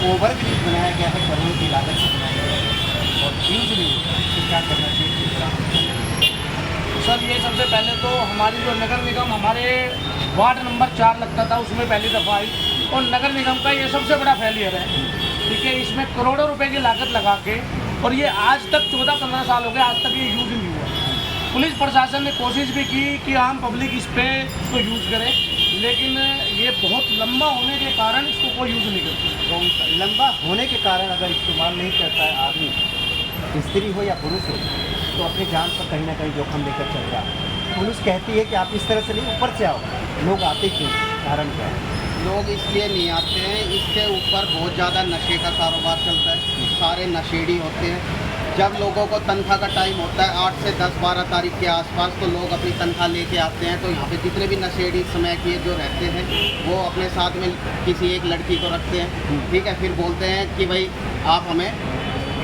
Over bridge बनाया गया है करोड़ों की लागत से बनाया गया है और यूज नहीं होता है, इससे क्या करना चाहिए? सर ये सबसे पहले तो हमारी जो नगर निगम हमारे वार्ड नंबर 4 लगता था उसमें पहली दफ़ा आई, और नगर निगम का ये सबसे बड़ा फेलियर है। ठीक है, इसमें करोड़ों रुपए की लागत लगा के, और ये आज तक 14-15 साल हो गए, आज तक ये यूज़ नहीं हुआ। पुलिस प्रशासन ने कोशिश भी की कि आम पब्लिक इस पे इसको यूज़ करे, लेकिन ये बहुत लंबा होने के कारण इसको कोई यूज़ नहीं करती। लंबा होने के कारण अगर इस्तेमाल नहीं करता है आदमी, स्त्री हो या पुरुष हो, तो अपनी जान पर कहीं ना कहीं जोखिम लेकर चल रहा है। पुलिस कहती है कि आप इस तरह से नहीं, ऊपर से आओ, लोग आते क्यों, कारण क्या है? लोग इसलिए नहीं आते हैं, इसके ऊपर बहुत ज़्यादा नशे का कारोबार चलता है, सारे नशेड़ी होते हैं। जब लोगों को तनख्वाह का टाइम होता है 8 से 10-12 तारीख के आसपास, तो लोग अपनी तनख्वाह लेके आते हैं। तो यहाँ पे जितने भी नशेड़ी समय के जो रहते हैं वो अपने साथ में किसी एक लड़की को रखते हैं, ठीक है। फिर बोलते हैं कि भाई आप हमें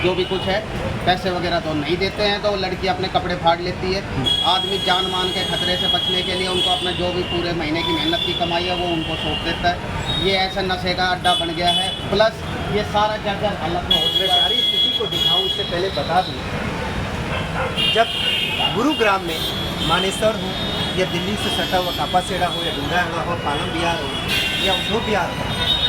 जो भी कुछ है पैसे वगैरह तो नहीं देते हैं, तो वो लड़की अपने कपड़े फाड़ लेती है। आदमी जान मान के खतरे से बचने के लिए उनको अपना जो भी पूरे महीने की मेहनत की कमाई है वो उनको सौंप देता है। ये ऐसा नशे का अड्डा बन गया है। प्लस ये सारा जर्जर हालत में मैं सारी स्थिति को दिखाऊं इससे पहले बता दूं, जब गुरुग्राम में मानेसर हो या दिल्ली से सटा हुआ कापासेड़ा हो या डूंगराहड़ा हो, पालम बिहार हो या उद्धव बिहार हो,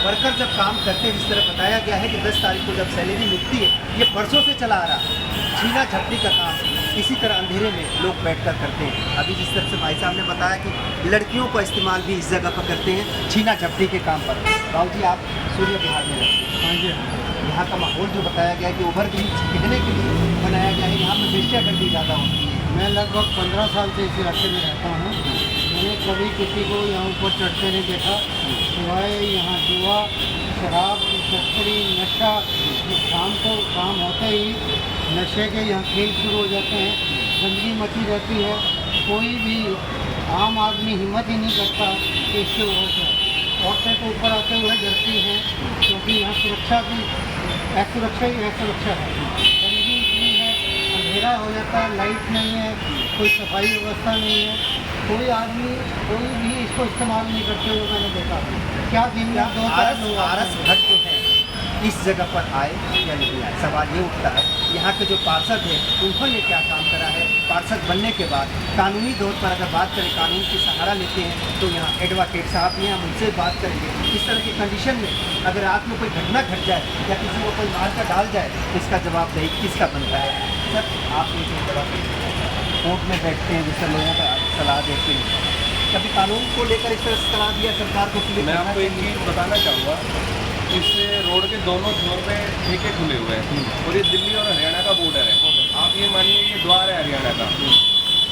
वर्कर जब काम करते हैं, जिस तरह बताया गया है कि 10 तारीख को जब सैलरी मिलती है, ये परसों से चला आ रहा है। छीना झपटी का काम इसी तरह अंधेरे में लोग बैठकर करते हैं। अभी जिस तरह से भाई साहब ने बताया कि लड़कियों का इस्तेमाल भी इस जगह पर करते हैं छीना झपटी के काम पर। बाबू जी आप सूर्य बिहार में रहते हैं, हाँ जी। यहाँ का माहौल जो बताया गया है कि ओवर ब्रिज टिकने के लिए बनाया गया है, यहाँ पर वेश्यागर्दी ज़्यादा होती है। मैं लगभग 15 साल से इस इलाके में रहता हूँ। मैंने कभी किसी को यहाँ ऊपर चढ़ते नहीं देखा, सिवाय यहाँ जुआ, शराब की तस्करी, नशा। शाम को काम होते ही नशे के यहाँ खेल शुरू हो जाते हैं, गंदगी मची रहती है। कोई भी आम आदमी हिम्मत ही नहीं करता कि इससे हो जाए। औरतें तो ऊपर आते हुए डरती हैं, क्योंकि यहाँ सुरक्षा की असुरक्षा ही असुरक्षा है। गंदगी इतनी है, अंधेरा हो जाता है, लाइट नहीं है, कोई सफाई व्यवस्था नहीं है, कोई आदमी कोई भी इसको इस्तेमाल नहीं करते हुए मैंने देखा। क्या दिन में 2-4 लोग आरस भट्ट जो है इस जगह पर आए या नहीं आए, सवाल ये उठता है। यहाँ के जो पार्षद हैं उन्होंने क्या काम करा है? पार्षद बनने के बाद कानूनी तौर पर अगर बात करें, कानून की सहारा लेते हैं, तो यहाँ एडवोकेट साहब भी हैं, हम उनसे बात करेंगे। इस तरह की कंडीशन में अगर रात में कोई घटना घट जाए या किसी को कोई मार कर डाल जाए, तो इसका जवाबदेही किसका बनता है? सर आप ये कोर्ट में बैठते हैं, जिससे लोगों का सलाह देते हैं, कभी कानून को लेकर इस तरह सलाह दिया सरकार को? मैं आपको एक चीज़ बताना चाहूँगा, इस रोड के दोनों छोर पे ठेके खुले हुए हैं और ये दिल्ली और हरियाणा का बॉर्डर है। आप ये मानिए ये द्वार है हरियाणा का।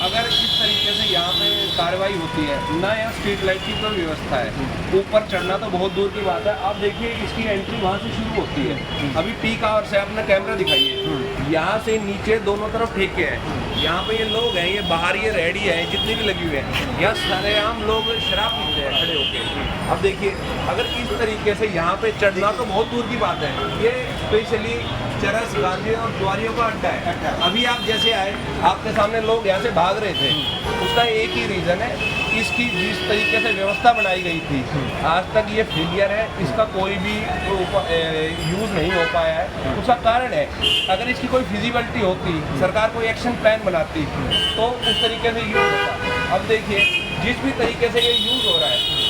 अगर इस तरीके से यहाँ पे कार्रवाई होती है, ना यहाँ स्ट्रीट लाइट की कोई व्यवस्था है, ऊपर चढ़ना तो बहुत दूर की बात है। आप देखिए इसकी एंट्री वहाँ से शुरू होती है। अभी पीक आवर से अपना कैमरा दिखाइए, यहाँ से नीचे दोनों तरफ ठेके हैं। यहाँ पे ये लोग हैं, ये बाहर ये रेडी है जितनी भी लगी हुए हैं, यहाँ सारे आम लोग शराब पीते हैं खड़े होके। अब देखिए अगर इस तरीके से यहाँ पे चढ़ना तो बहुत दूर की बात है। ये स्पेशली चरस, गांजे और जुआरियों का अड्डा है। अभी आप जैसे आए, आपके सामने लोग यहाँ से भाग रहे थे, उसका एक ही रीज़न है, इसकी जिस तरीके से व्यवस्था बनाई गई थी आज तक ये फेलियर है, इसका कोई भी यूज़ नहीं हो पाया है। उसका कारण है अगर इसकी कोई फिजिबिलिटी होती, सरकार कोई एक्शन प्लान बनाती, तो उस तरीके से यूज़ होता। अब देखिए जिस भी तरीके से ये यूज़ हो रहा है,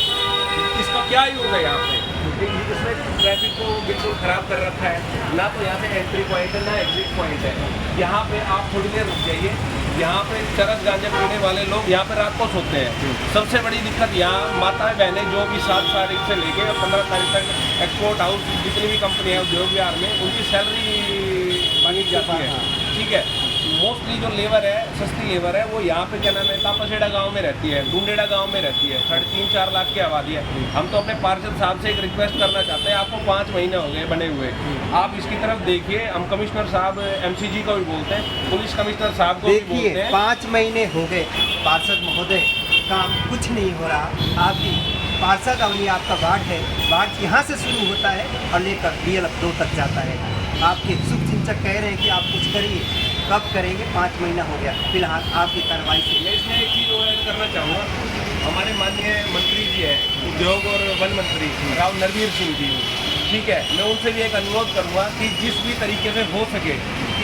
इसका क्या यूज़ है यहाँ पे? इसमें ट्रैफिक को बिल्कुल ख़राब कर रखा है। ना तो यहाँ पे एंट्री पॉइंट है, ना एग्जिट पॉइंट है। यहाँ पे आप थोड़ी देर रुक जाइए, यहाँ पे चरस गांजा पीने वाले लोग यहाँ पे रात को सोते हैं। सबसे बड़ी दिक्कत यहाँ माताएं बहनें जो भी 7 तारीख से लेके 15 तारीख तक एक्सपोर्ट हाउस जितनी भी कंपनी है उद्योग विहार में, उनकी सैलरी मांगी जाती है, ठीक है। मोस्टली जो लेबर है, सस्ती लेबर है, वो यहाँ पे क्या नाम है, तापासेड़ा गांव में रहती है, डूंडेड़ा गांव में रहती है। 3.5-4 लाख की आबादी है। हम तो अपने पार्षद साहब से एक रिक्वेस्ट करना चाहते हैं, आपको 5 महीने हो गए बने हुए, आप इसकी तरफ देखिए। हम कमिश्नर साहब MCG को भी बोलते हैं, पुलिस कमिश्नर साहब को भी बोलते हैं। 5 महीने हो गए पार्षद महोदय, काम कुछ नहीं हो रहा। आपकी पार्षद अवनी आपका वार्ड है, वार्ड यहाँ से शुरू होता है और लेकर DL 2 तक जाता है। आपके शुभ चिंतक कह रहे हैं कि आप कुछ करिए, कब करेंगे? 5 महीना हो गया, फिलहाल आपकी कार्रवाई से। मैं इसमें एक चीज़ और ऐड करना चाहूँगा, हमारे माननीय मंत्री जी है उद्योग और वन मंत्री राव नरवीर सिंह जी, ठीक है, मैं उनसे भी एक अनुरोध करूंगा कि जिस भी तरीके से हो सके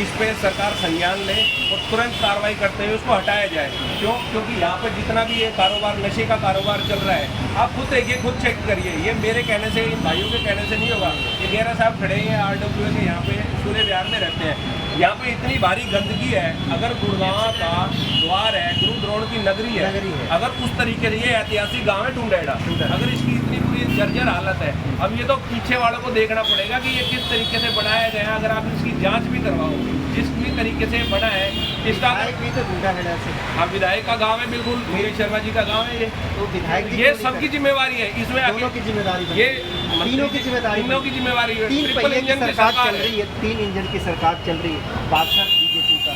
इस पे सरकार संज्ञान ले और तुरंत कार्रवाई करते हुए उसको हटाया जाए। क्यों? क्योंकि यहाँ पर जितना भी ये कारोबार, नशे का कारोबार चल रहा है, आप खुद देखिए, खुद चेक करिए। ये मेरे कहने से, इन भाइयों के कहने से नहीं होगा। ये गेरा साहब खड़े हैं RWA के, यहाँ पे सूर्य विहार में रहते हैं। यहाँ पे इतनी भारी गंदगी है। अगर गुड़गांव का द्वार है, गुरु द्रोण की नगरी है, अगर उस तरीके से, ये ऐतिहासिक गाँव है टुंडेड़ा, अगर इसकी इतनी पूरी जर्जर हालत है, अब ये तो पीछे वालों को देखना पड़ेगा कि ये किस तरीके से बनाया गया है। अगर आप इसकी जांच भी करवाओ, जिस भी तरीके से बना है, इसका भी तो डूडाहेड़ा से, हाँ, विधायक का गांव है, बिल्कुल मुकेश शर्मा जी का गांव है। ये तो विधायक ये सबकी जिम्मेवारी है इसमें, दोनों की जिम्मेदारी ये तीनों की जिम्मेदारी, तीनों की जिम्मेवारी है। तीन ट्रिपल पहिए की इंजन की सरकार चल है। रही है, 3 इंजन की सरकार चल रही है। पार्षद बीजेपी का,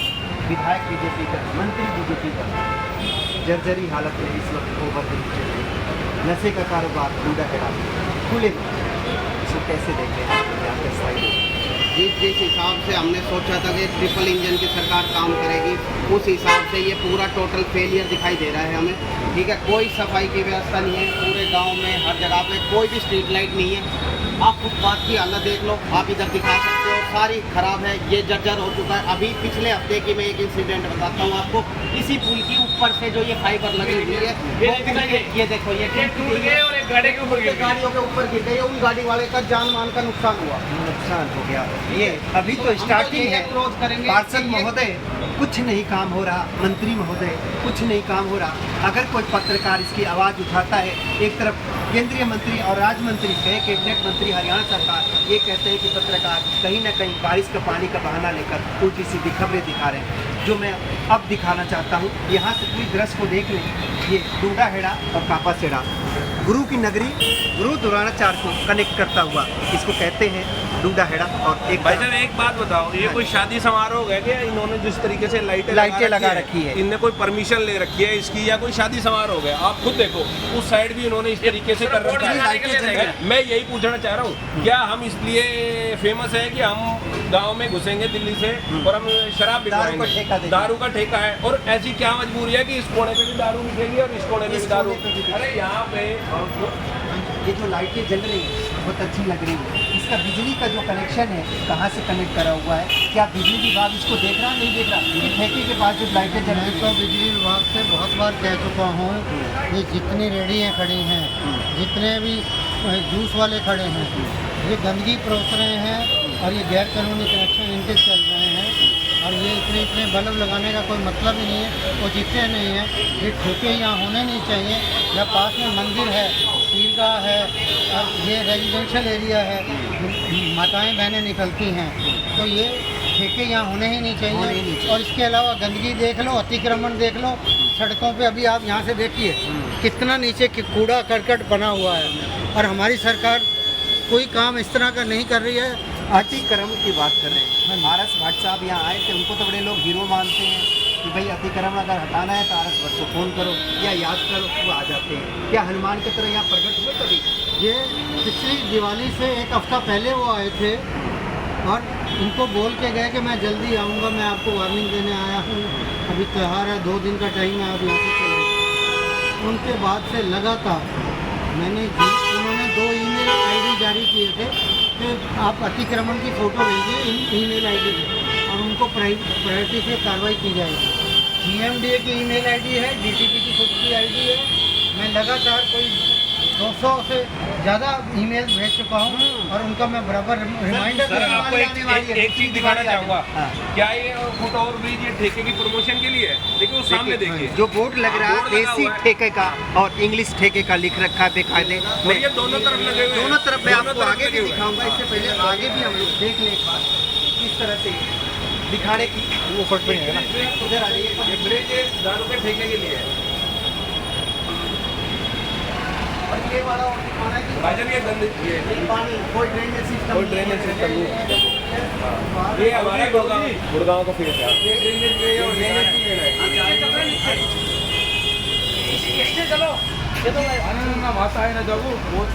विधायक बीजेपी का, मंत्री बीजेपी का। जर्जरी हालत में इस वक्त ओवरब्रिज चल रही है। नशे का कारोबार डूडाहेड़ा खुले में, इसको कैसे देख रहे हैं यहाँ पे साइड? जिस हिसाब से हमने सोचा था कि ट्रिपल इंजन की सरकार काम करेगी, उस हिसाब से ये पूरा टोटल फेलियर दिखाई दे रहा है हमें। ठीक है, कोई सफाई की व्यवस्था नहीं है पूरे गांव में, हर जगह पे कोई भी स्ट्रीट लाइट नहीं है। आप फुटपाथ की हालत देख लो, आप इधर दिखा सकते हो, सारी खराब है, ये जर्जर हो चुका है। अभी पिछले हफ्ते की मैं एक इंसिडेंट बताता हूँ आपको। इसी पुल की ऊपर से जो ये फाइबर लगी हुई है, ये देखो, ये टूट गए और एक गाड़ी के ऊपर गिर गई। गाड़ियों के ऊपर गिर गई, उन गाड़ी वाले का जान मान का नुकसान हुआ। नुकसान हो गया। ये अभी तो स्टार्टिंग है। क्लोज करेंगे। पार्षद महोदय, कुछ नहीं काम हो रहा। मंत्री महोदय, कुछ नहीं काम हो रहा। अगर कोई पत्रकार इसकी आवाज़ उठाता है, एक तरफ केंद्रीय मंत्री और राज्य मंत्री, कहे कैबिनेट मंत्री हरियाणा सरकार, ये कहते हैं कि पत्रकार कहीं ना कहीं बारिश का पानी का बहाना लेकर उल्टी सीधी खबरें दिखा रहे हैं। जो मैं अब दिखाना चाहता हूँ, यहाँ से पूरी दृश्य को देख लें। ये डूडाहेड़ा और कापासेड़ा, गुरु की नगरी, गुरु द्रोणाचार्य को कनेक्ट करता हुआ इसको कहते हैं डूडाहेड़ा। और एक भाई साहब एक बात बताओ, ये कोई शादी समारोह है क्या? इन्होंने जिस तरीके से लाइटें लगा रखी है, इनने कोई परमिशन ले रखी है इसकी, या कोई शादी समारोह है? आप खुद देखो, उस साइड भी इन्होंने इस तरीके से कर रखा है। मैं यही पूछना चाह रहा हूँ, क्या हम इसलिए फेमस है कि हम गाँव में घुसेंगे दिल्ली से और हम शराब बिकवाएंगे? दारू का ठेका है, और ऐसी क्या मजबूरी है कि इस कोने पे भी दारू बिकेगी और इस कोने पे भी दारू? अरे यहाँ पे ये जो लाइटें जल रही हैं बहुत अच्छी लग रही है। इसका बिजली का जो कनेक्शन है कहाँ से कनेक्ट करा हुआ है? क्या बिजली विभाग इसको देख रहा नहीं देख रहा? ये ठेके के पास जो लाइटें जल रही तो बिजली विभाग से बहुत बार कह चुका हूँ, ये जितनी रेहड़ियाँ खड़ी हैं, जितने भी जूस वाले खड़े हैं, ये गंदगी परोस रहे हैं और ये गैर कानूनी कनेक्शन इनके चल रहे हैं। और ये इतने बल्ब लगाने का कोई मतलब ही नहीं है, वो जितने नहीं हैं, ये ठेके यहाँ होने नहीं चाहिए। या पास में मंदिर है, पीरगाह है, ये रेजिडेंशियल एरिया है, माताएं बहनें निकलती हैं, तो ये ठेके यहाँ होने ही नहीं चाहिए। और इसके अलावा गंदगी देख लो, अतिक्रमण देख लो सड़कों पे। अभी आप यहाँ से देखिए कितना नीचे कूड़ा करकट बना हुआ है, और हमारी सरकार कोई काम इस तरह का नहीं कर रही है। अतिक्रमण की बात कर रहे हैं। RS भट्ट साहब यहाँ आए थे, उनको तो बड़े लोग हीरो मानते हैं कि भाई अतिक्रमण अगर हटाना है तो RS भट्ट को फ़ोन करो या याद करो, वो आ जाते हैं। क्या हनुमान की तरह यहाँ प्रकट हुए कभी? ये पिछली दिवाली से एक हफ्ता पहले वो आए थे और इनको बोल के गए कि मैं जल्दी आऊँगा, मैं आपको वार्निंग देने आया हूँ, अभी त्यौहार है, 2 दिन का टाइम है, आप यहाँ से चले। उनके बाद से लगातार उन्होंने 2 ईमेल ID जारी किए थे कि आप अतिक्रमण की फ़ोटो भेजिए ईमेल ID पे, और उनको प्रायोरिटी से कार्रवाई की जाएगी। GMDA की ईमेल ID है, DTP की खुद की ID है। मैं लगातार कोई 200 से ज़्यादा ईमेल भेज चुका हूँ और उनका मैं बराबर रिमाइंडर सर आपको एक चीज़ दिखाना चाहूँगा। क्या ये फुट ओवर ब्रिज ये ठेके की प्रमोशन के लिए है? देखिए वो सामने देखिए जो बोर्ड लग रहा है देसी ठेके का और इंग्लिश ठेके का लिख रखा है बेकायदे। और ये दोनों तरफ लगे हुए हैं। दोनों तरफ मैं दोनों आपको तरफ आगे लगे भी हुए हैं। दिखाऊंगा। इससे पहले आगे भी हम लोग देख लें एक बार किस तरह से दिखाने की वो फट पे है ना। उधर आ जाइए। ये ब्रिज दारू के ठेके के लिए है। और ये वाला दिखाना है कि भाजन ये गंदगी है, पानी कोई ड्रेनेज सिस्टम नहीं है। ये हमारा गुड़गांव का फेस है। ये ड्रेनेज पे और ड्रेनेज भी लेना है। चलो ये तो भाषा है ना, जाओ बहुत